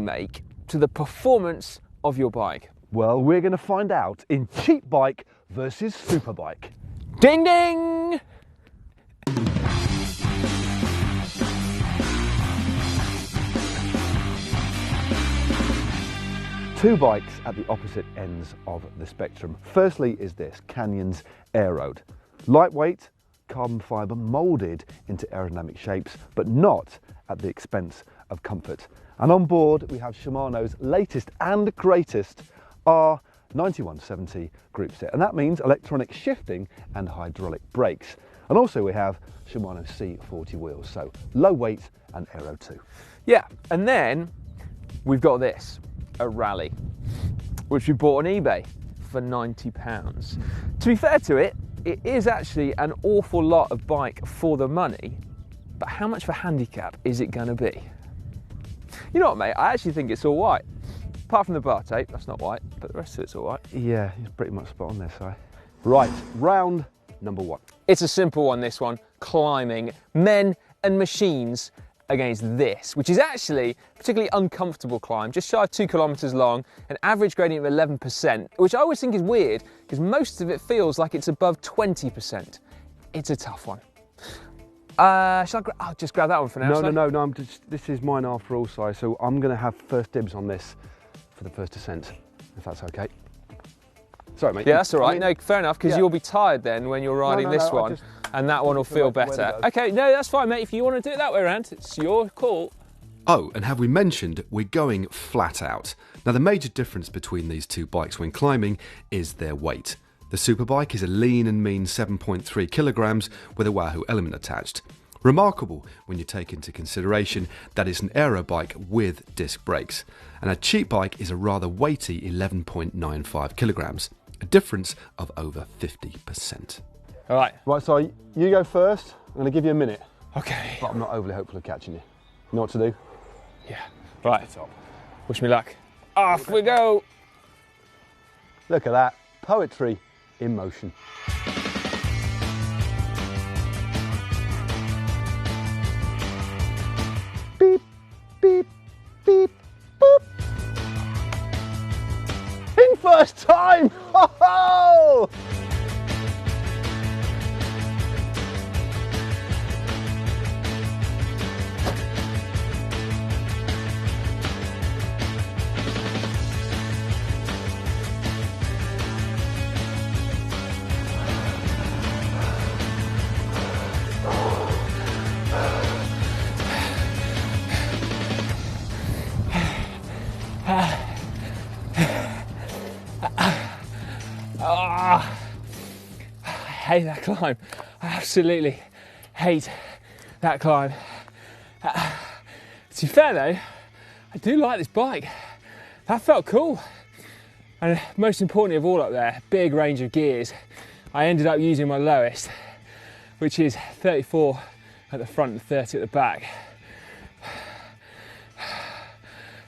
make to the performance of your bike? Well, we're going to find out in cheap bike versus super bike. Ding ding! Two bikes at the opposite ends of the spectrum. Firstly is this, Canyon's Aeroad. Lightweight, carbon fibre moulded into aerodynamic shapes, but not at the expense of comfort. And on board we have Shimano's latest and greatest R9170 group set, and that means electronic shifting and hydraulic brakes. And also we have Shimano C40 wheels, so low weight and aero too. Yeah, and then we've got this, a Rally, which we bought on eBay for £90. To be fair to it, it is actually an awful lot of bike for the money, but how much of a handicap is it going to be? You know what, mate, I actually think it's all white. Apart from the bar tape, that's not white, but the rest of it's all right. Yeah, he's pretty much spot on there, Si. Right, round number one. It's a simple one, this one. Climbing, men and machines against this, which is actually a particularly uncomfortable climb, just shy of 2 kilometres long, an average gradient of 11%, which I always think is weird because most of it feels like it's above 20%. It's a tough one. I'll just grab that one for now. No, this is mine after all, Si, so I'm going to have first dibs on this for the first descent, if that's okay. Sorry, mate. Yeah, that's all right. No, fair enough, because you'll be tired then when you're riding this one, and that one will feel better. Okay, no, that's fine, mate. If you want to do it that way around, it's your call. Oh, and have we mentioned we're going flat out? Now, the major difference between these two bikes when climbing is their weight. The Superbike is a lean and mean 7.3 kilograms with a Wahoo element attached. Remarkable when you take into consideration that it's an aero bike with disc brakes. And a cheap bike is a rather weighty 11.95 kilograms, a difference of over 50%. All right. Right, so you go first. I'm going to give you a minute. Okay. But I'm not overly hopeful of catching you. You know what to do? Yeah. Right. Wish me luck. Off we go. Look at that. Poetry in motion. Beep, beep, beep, boop. In first time! Ho ho! I hate that climb. I absolutely hate that climb. To be fair though, I do like this bike. That felt cool. And most importantly of all up there, big range of gears. I ended up using my lowest, which is 34 at the front and 30 at the back.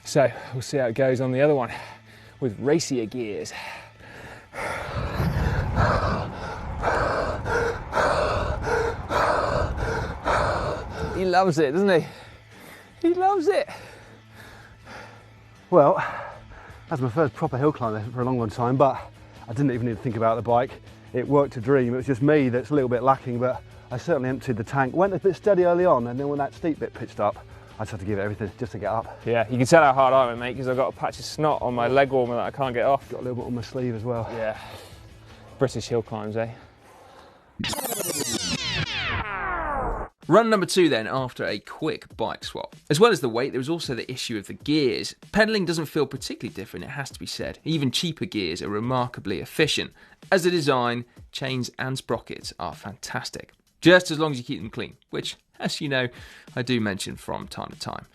So we'll see how it goes on the other one with racier gears. He loves it, doesn't he? He loves it. Well, that's my first proper hill climb for a long time, but I didn't even need to think about the bike. It worked a dream. It was just me that's a little bit lacking, but I certainly emptied the tank. Went a bit steady early on, and then when that steep bit pitched up, I just had to give it everything just to get up. Yeah, you can tell how hard I went, mate, because I've got a patch of snot on my leg warmer that I can't get off. Got a little bit on my sleeve as well. Yeah. British hill climbs, eh? Run number 2 then, after a quick bike swap. As well as the weight, there was also the issue of the gears. Pedalling doesn't feel particularly different, it has to be said. Even cheaper gears are remarkably efficient. As a design, chains and sprockets are fantastic. Just as long as you keep them clean, which, as you know, I do mention from time to time.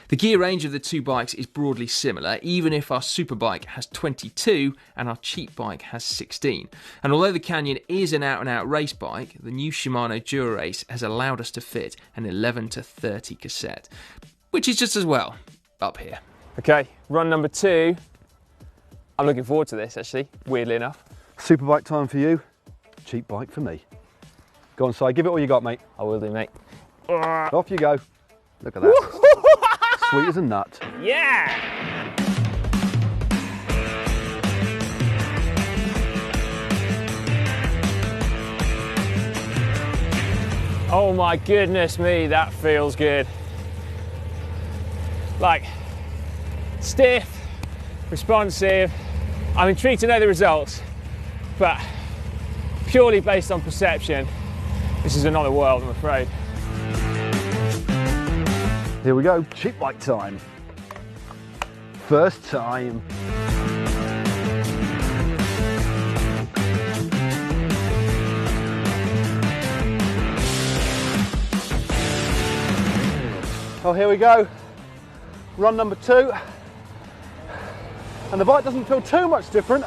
The gear range of the two bikes is broadly similar, even if our Superbike has 22 and our cheap bike has 16. And although the Canyon is an out-and-out race bike, the new Shimano Dura-Race has allowed us to fit an 11 to 30 cassette, which is just as well up here. Okay, run number 2. I'm looking forward to this, actually, weirdly enough. Superbike time for you, cheap bike for me. Go on, Si, give it all you got, mate. I will do, mate. Off you go. Look at that. Sweet as a nut. Yeah! Oh my goodness me, that feels good. Like, stiff, responsive. I'm intrigued to know the results, but purely based on perception, this is another world, I'm afraid. Here we go, cheap bike time. First time. Oh, here we go. Run number 2. And the bike doesn't feel too much different.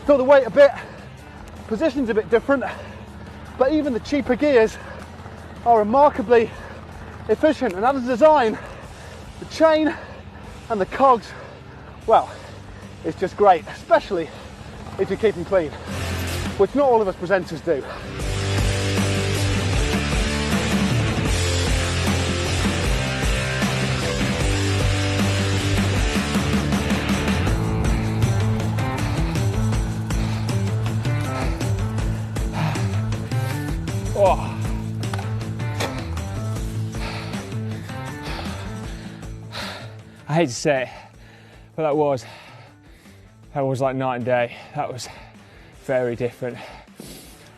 Feel the weight a bit, position's a bit different, but even the cheaper gears are remarkably efficient. And that is design, the chain and the cogs, well, it's just great, especially if you keep them clean, which not all of us presenters do. Oh. I hate to say it, but that was like night and day. That was very different.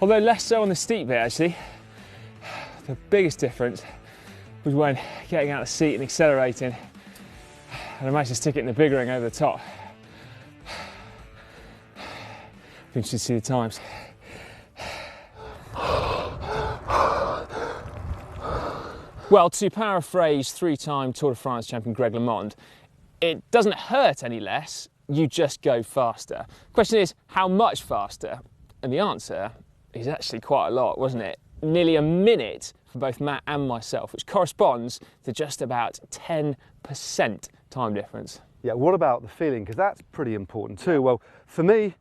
Although less so on the steep bit actually. The biggest difference was when getting out of the seat and accelerating, and I managed to stick it in the big ring over the top. I'm interested to see the times. Well, to paraphrase 3-time Tour de France champion Greg LeMond, it doesn't hurt any less, you just go faster. The question is, how much faster? And the answer is actually quite a lot, wasn't it? Nearly a minute for both Matt and myself, which corresponds to just about 10% time difference. Yeah, what about the feeling? Because that's pretty important too. Well, for me,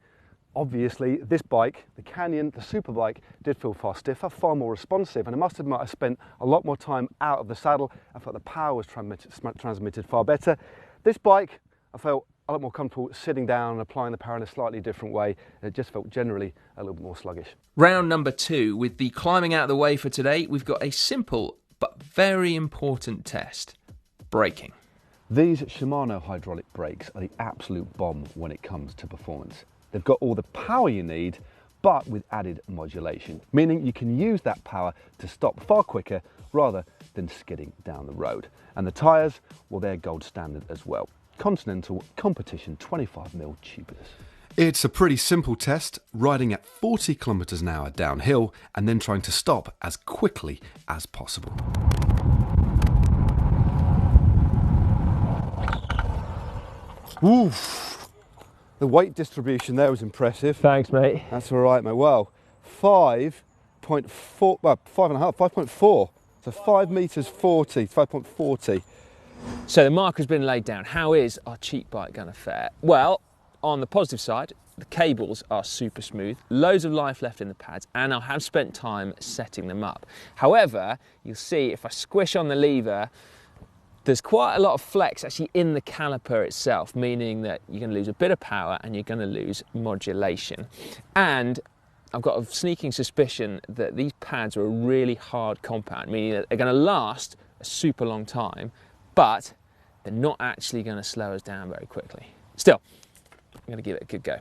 obviously, this bike, the Canyon, the Superbike, did feel far stiffer, far more responsive, and I must admit I spent a lot more time out of the saddle. I felt the power was transmitted far better. This bike, I felt a lot more comfortable sitting down and applying the power in a slightly different way. It just felt generally a little bit more sluggish. Round number 2, with the climbing out of the way for today, we've got a simple but very important test: braking. These Shimano hydraulic brakes are the absolute bomb when it comes to performance. They've got all the power you need, but with added modulation, meaning you can use that power to stop far quicker rather than skidding down the road. And the tyres, well, they're gold standard as well. Continental Competition 25mm tubulars. It's a pretty simple test, riding at 40 kilometers an hour downhill and then trying to stop as quickly as possible. Oof. The weight distribution there was impressive. Thanks, mate. That's all right, mate. Well, 5.4, well, 5.5, 5.4. So 5 meters 40, 5.40. So the marker's been laid down. How is our cheap bike going to fare? Well, on the positive side, the cables are super smooth, loads of life left in the pads, and I have spent time setting them up. However, you'll see if I squish on the lever, there's quite a lot of flex actually in the caliper itself, meaning that you're going to lose a bit of power and you're going to lose modulation. And I've got a sneaking suspicion that these pads are a really hard compound, meaning that they're going to last a super long time, but they're not actually going to slow us down very quickly. Still, I'm going to give it a good go.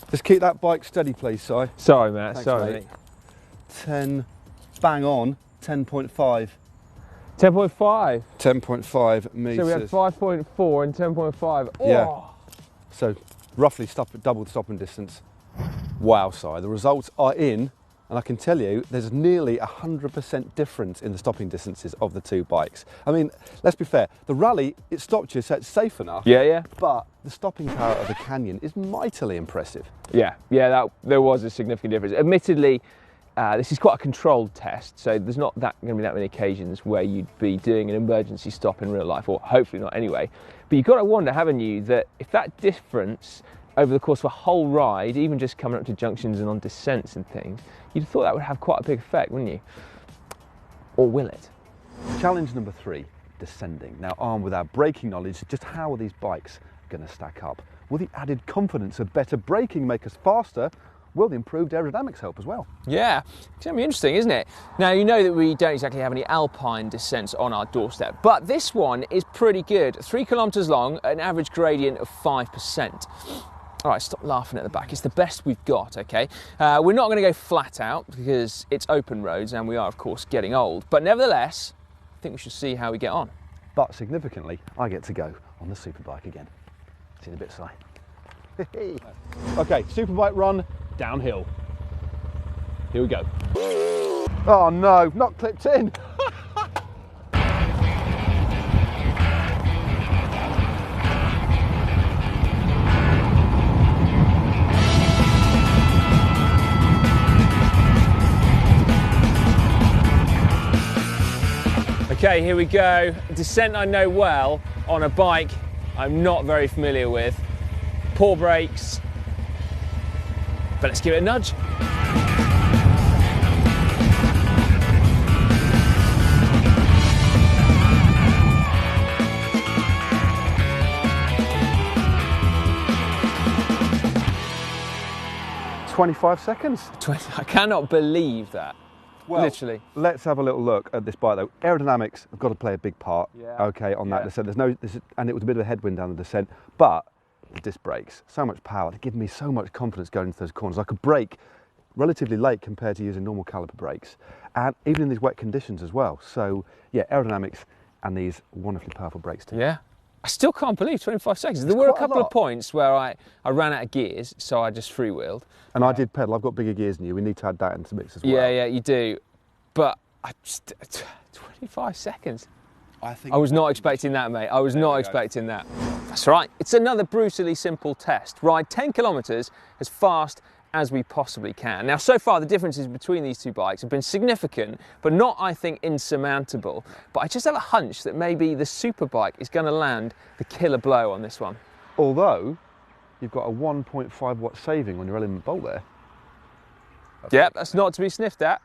Just keep that bike steady, please, Si. Sorry, Matt. Thanks, sorry, mate. 10, bang on, 10.5. 10.5. 10.5 metres. So we had 5.4 and 10.5. Oh. Yeah. So roughly double the stopping distance. Wow, Si, the results are in, and I can tell you there's nearly 100% difference in the stopping distances of the two bikes. I mean, let's be fair, the Rally, it stopped you, so it's safe enough. Yeah, yeah. But the stopping power of the Canyon is mightily impressive. Yeah, there was a significant difference. Admittedly, this is quite a controlled test, so there's not going to be that many occasions where you'd be doing an emergency stop in real life, or hopefully not anyway. But you've got to wonder, haven't you, that if that difference over the course of a whole ride, even just coming up to junctions and on descents and things, you'd have thought that would have quite a big effect, wouldn't you? Or will it? Challenge number 3, descending. Now, armed with our braking knowledge, just how are these bikes going to stack up? Will the added confidence of better braking make us faster? Will the improved aerodynamics help as well? Yeah, it's going to be interesting, isn't it? Now, you know that we don't exactly have any alpine descents on our doorstep, but this one is pretty good. 3 kilometres long, an average gradient of 5%. All right, stop laughing at the back. It's the best we've got, okay? We're not going to go flat out because it's open roads and we are, of course, getting old. But nevertheless, I think we should see how we get on. But significantly, I get to go on the superbike again. See you in a bit, Si. Okay, superbike run downhill. Here we go. Oh no, not clipped in. Okay, here we go. A descent I know well on a bike I'm not very familiar with. Poor brakes, but let's give it a nudge. "25 seconds. I cannot believe that. Well, literally. Let's have a little look at this bike though. Aerodynamics have got to play a big part, okay, on that descent. And it was a bit of a headwind down the descent, but the disc brakes, so much power, they give me so much confidence going into those corners. I could brake relatively late compared to using normal caliper brakes, and even in these wet conditions as well. So yeah, aerodynamics and these wonderfully powerful brakes too. Yeah. I still can't believe 25 seconds. There were a couple of points where I ran out of gears, so I just freewheeled. And I did pedal. I've got bigger gears than you. We need to add that into the mix as well. Yeah, you do. But 25 seconds. I was not expecting that, mate. I was not expecting that. That's right. It's another brutally simple test. Ride 10 kilometres as fast as we possibly can. Now, so far, the differences between these two bikes have been significant, but not, I think, insurmountable. But I just have a hunch that maybe the superbike is going to land the killer blow on this one. Although, you've got a 1.5 watt saving on your element bolt there. Yep, that's not to be sniffed at.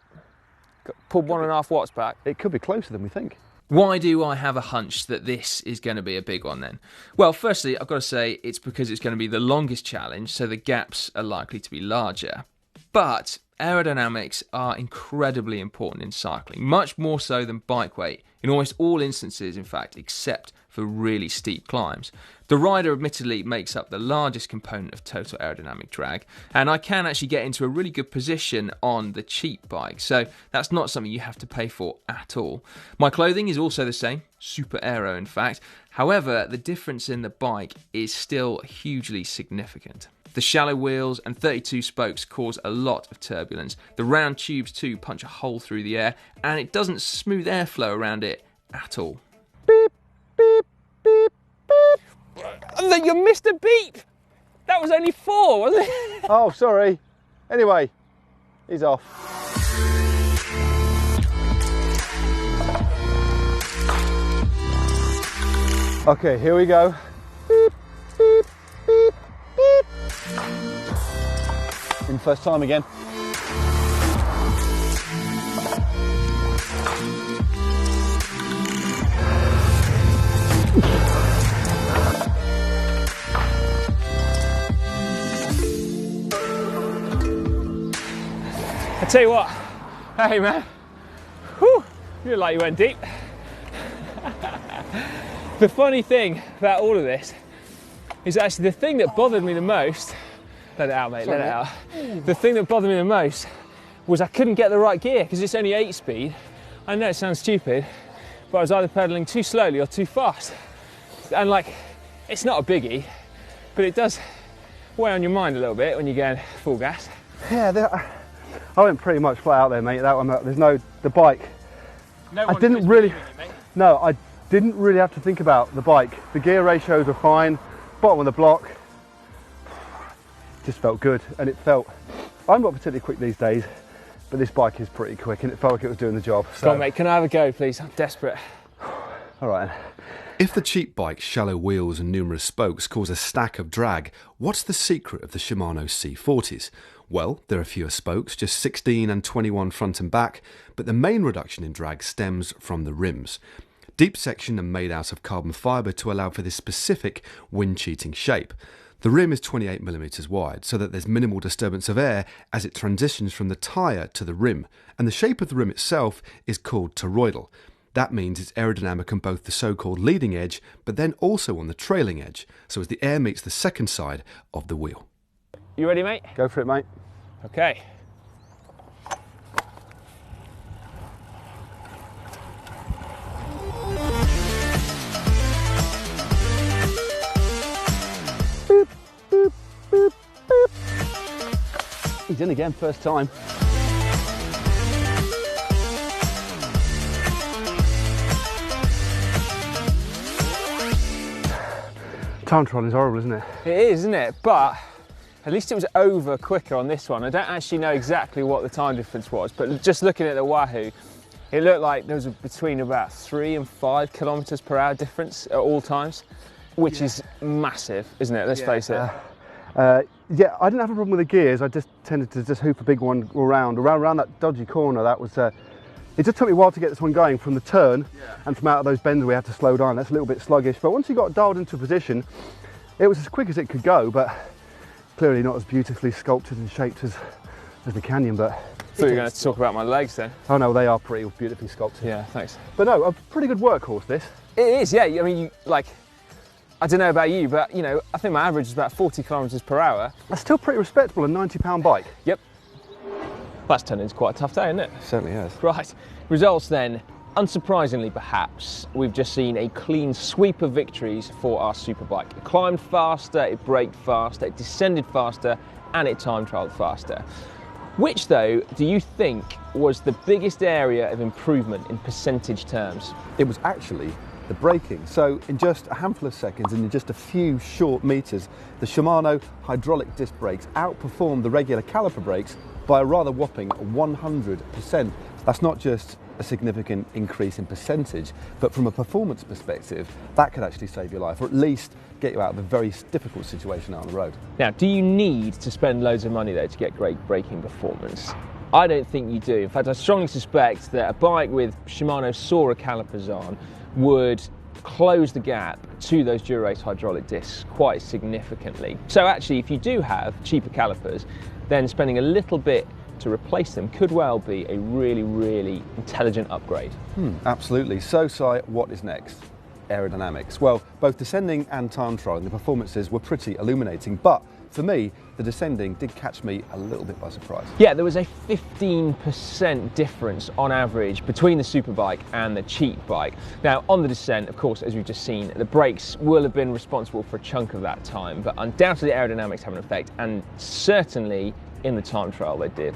Pulled 1.5 watts back. It could be closer than we think. Why do I have a hunch that this is going to be a big one then? Well, firstly, I've got to say it's because it's going to be the longest challenge, so the gaps are likely to be larger. But aerodynamics are incredibly important in cycling, much more so than bike weight, in almost all instances, in fact, except for really steep climbs. The rider admittedly makes up the largest component of total aerodynamic drag, and I can actually get into a really good position on the cheap bike, so that's not something you have to pay for at all. My clothing is also the same, super aero in fact. However, the difference in the bike is still hugely significant. The shallow wheels and 32 spokes cause a lot of turbulence. The round tubes too punch a hole through the air, and it doesn't smooth airflow around it at all. Beep, beep, beep, beep. You missed a beep! That was only 4, wasn't it? Oh, sorry. Anyway, he's off. Okay, here we go. Beep, beep, beep, beep. In first time again. I tell you what, hey man, whew, you look like you went deep. The funny thing about all of this is actually the thing that bothered me the most, let it out mate, let it out. The thing that bothered me the most was I couldn't get the right gear because it's only 8 speed. I know it sounds stupid, but I was either pedaling too slowly or too fast. And like, it's not a biggie, but it does weigh on your mind a little bit when you're going full gas. Yeah, I went pretty much flat out there, mate. That one, there's no, the bike. I didn't really have to think about the bike. The gear ratios were fine, bottom of the block. Just felt good, and it felt, I'm not particularly quick these days, but this bike is pretty quick, and it felt like it was doing the job. So. Come on, mate, can I have a go, please? I'm desperate. All right. If the cheap bike's shallow wheels and numerous spokes cause a stack of drag, what's the secret of the Shimano C40s? Well, there are fewer spokes, just 16 and 21 front and back, but the main reduction in drag stems from the rims. Deep section and made out of carbon fibre to allow for this specific wind-cheating shape. The rim is 28mm wide, so that there's minimal disturbance of air as it transitions from the tyre to the rim, and the shape of the rim itself is called toroidal. That means it's aerodynamic on both the so-called leading edge, but then also on the trailing edge, so as the air meets the second side of the wheel. You ready, mate? Go for it, mate. Okay. Boop, boop, boop, boop. He's in again, first time. Time trial is horrible, isn't it? It is, isn't it? But at least it was over quicker on this one. I don't actually know exactly what the time difference was, but just looking at the Wahoo, it looked like there was between about 3 and 5 kilometers per hour difference at all times, which is massive, isn't it? Let's face it. Yeah, I didn't have a problem with the gears. I just tended to just hoop a big one around that dodgy corner. That was. It just took me a while to get this one going from the turn, and from out of those bends we had to slow down. That's a little bit sluggish, but once you got dialed into position, it was as quick as it could go, but clearly not as beautifully sculpted and shaped as the Canyon. But I thought you were going to talk about my legs then. Oh no, they are pretty beautifully sculpted. Yeah, thanks. But no, a pretty good workhorse this. It is, yeah. I mean, I don't know about you, but I think my average is about 40 kilometers per hour. That's still pretty respectable, a 90-pound bike. Yep. That's turned into quite a tough day, isn't it? Certainly has. Right, results then. Unsurprisingly, perhaps, we've just seen a clean sweep of victories for our superbike. It climbed faster, it braked faster, it descended faster, and it time trialled faster. Which, though, do you think was the biggest area of improvement in percentage terms? It was actually the braking. So in just a handful of seconds and in just a few short meters, the Shimano hydraulic disc brakes outperformed the regular caliper brakes by a rather whopping 100%. That's not just a significant increase in percentage, but from a performance perspective, that could actually save your life, or at least get you out of a very difficult situation out on the road. Now, do you need to spend loads of money though to get great braking performance? I don't think you do. In fact, I strongly suspect that a bike with Shimano Sora calipers on would close the gap to those Dura-Ace hydraulic discs quite significantly. So actually, if you do have cheaper calipers, then spending a little bit to replace them could well be a really, really intelligent upgrade. Absolutely. So, Si, what is next? Aerodynamics. Well, both descending and time trialling, the performances were pretty illuminating, but for me, the descending did catch me a little bit by surprise. Yeah, there was a 15% difference on average between the superbike and the cheap bike. Now, on the descent, of course, as we've just seen, the brakes will have been responsible for a chunk of that time, but undoubtedly aerodynamics have an effect, and certainly in the time trial they did.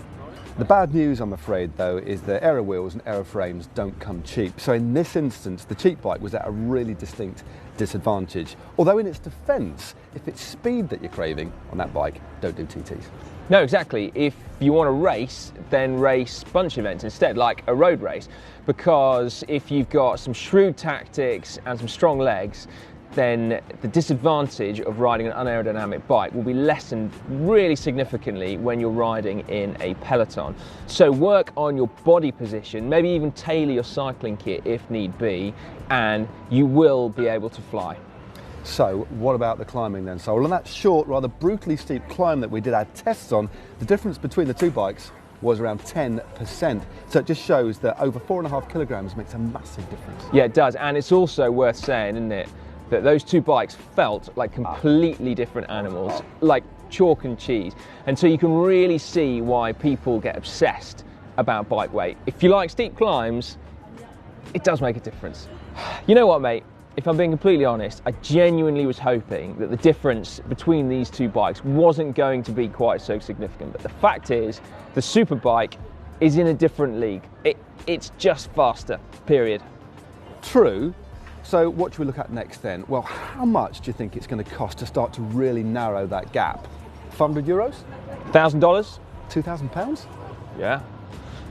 The bad news, I'm afraid, though, is that aero wheels and aero frames don't come cheap. So in this instance, the cheap bike was at a really distinct disadvantage. Although in its defence, if it's speed that you're craving on that bike, don't do TTs. No, exactly. If you want to race, then race bunch events instead, like a road race. Because if you've got some shrewd tactics and some strong legs, then the disadvantage of riding an unaerodynamic bike will be lessened really significantly when you're riding in a peloton. So work on your body position, maybe even tailor your cycling kit if need be, and you will be able to fly. So what about the climbing then? So on that short, rather brutally steep climb that we did our tests on, the difference between the two bikes was around 10%. So it just shows that over 4.5 kilograms makes a massive difference. Yeah, it does. And it's also worth saying, isn't it, that those two bikes felt like completely different animals, like chalk and cheese. And so you can really see why people get obsessed about bike weight. If you like steep climbs, it does make a difference. You know what, mate? If I'm being completely honest, I genuinely was hoping that the difference between these two bikes wasn't going to be quite so significant. But the fact is, the superbike is in a different league. It's just faster, period. True. So what should we look at next then? Well, how much do you think it's going to cost to start to really narrow that gap? €500? $1,000? £2,000? Yeah.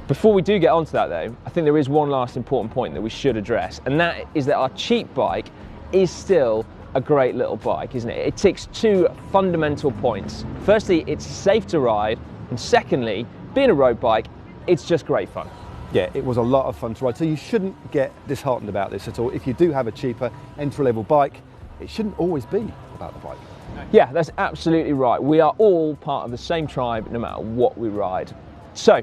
Before we do get onto that though, I think there is one last important point that we should address, and that is that our cheap bike is still a great little bike, isn't it? It ticks two fundamental points. Firstly, it's safe to ride, and secondly, being a road bike, it's just great fun. Yeah, it was a lot of fun to ride, so you shouldn't get disheartened about this at all. If you do have a cheaper entry-level bike, it shouldn't always be about the bike. Yeah, that's absolutely right. We are all part of the same tribe no matter what we ride. So,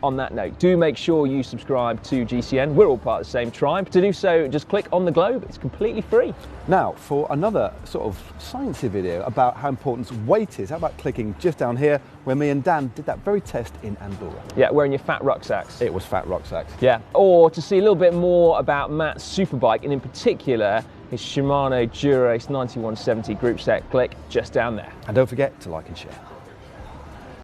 on that note, do make sure you subscribe to GCN. We're all part of the same tribe. To do so, just click on the globe. It's completely free. Now, for another sort of sciencey video about how important weight is, how about clicking just down here where me and Dan did that very test in Andorra? Yeah, wearing your fat rucksacks. It was fat rucksacks. Yeah, or to see a little bit more about Matt's superbike, and in particular, his Shimano Dura-Ace 9170 group set, click just down there. And don't forget to like and share.